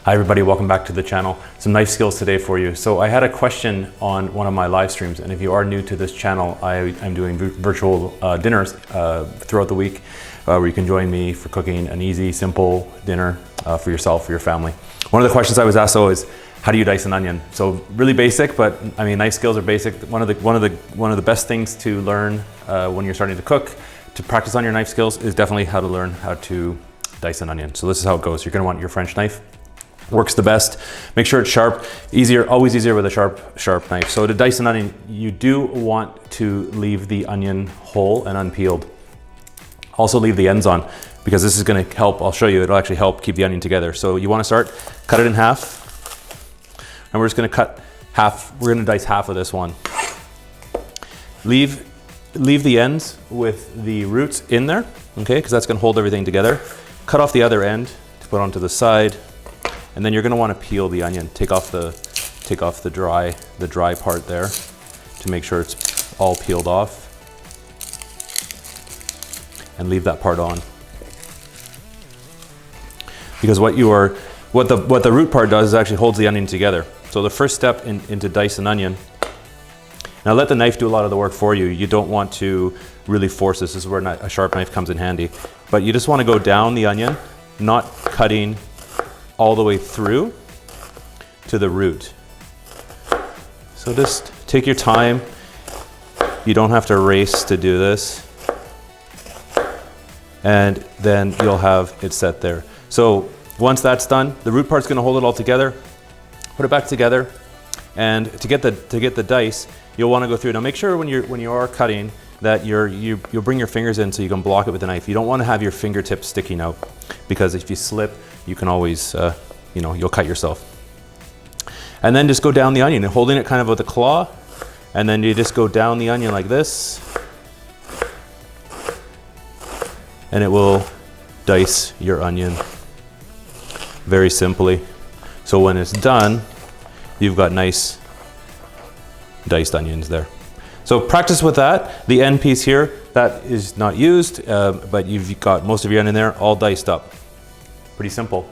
Hi everybody, welcome back to the channel. Some knife skills today for you. So I had a question on one of my live streams, and if you are new to this channel, I'm doing virtual dinners throughout the week where you can join me for cooking an easy, simple dinner for yourself, for your family. One of the questions I was asked though is, how do you dice an onion? So really basic, but I mean, knife skills are basic. One of the best things to learn when you're starting to cook, to practice on your knife skills, is definitely how to learn how to dice an onion. So this is how it goes. You're gonna want your French knife. Works the best. Make sure it's sharp. Easier, always easier with a sharp knife. So to dice an onion, you do want to leave the onion whole and unpeeled. Also leave the ends on, because this is going to help. I'll show you. It'll actually help keep the onion together. So you want to start, cut it in half, and we're just going to cut half. We're going to dice half of this one. Leave the ends with the roots in there, okay? Because that's going to hold everything together. Cut off the other end to put onto the side. And then you're going to want to peel the onion. Take off the dry part there to make sure it's all peeled off, and leave that part on. Because what the root part does is actually holds the onion together. So the first step into dice an onion. Now let the knife do a lot of the work for you. You don't want to really force this. This is where a sharp knife comes in handy. But you just want to go down the onion, not cutting all the way through to the root. So just take your time. You don't have to race to do this. And then you'll have it set there. So once that's done, the root part's gonna hold it all together. Put it back together. And to get the dice, you'll wanna go through. Now make sure when you are cutting that you'll bring your fingers in so you can block it with the knife. You don't wanna have your fingertips sticking out, because if you slip, you can always, you'll cut yourself. And then just go down the onion, holding it kind of with a claw, and then you just go down the onion like this, and it will dice your onion very simply. So when it's done, you've got nice diced onions there. So practice with that. The end piece here, that is not used, but you've got most of your onion there all diced up. Pretty simple.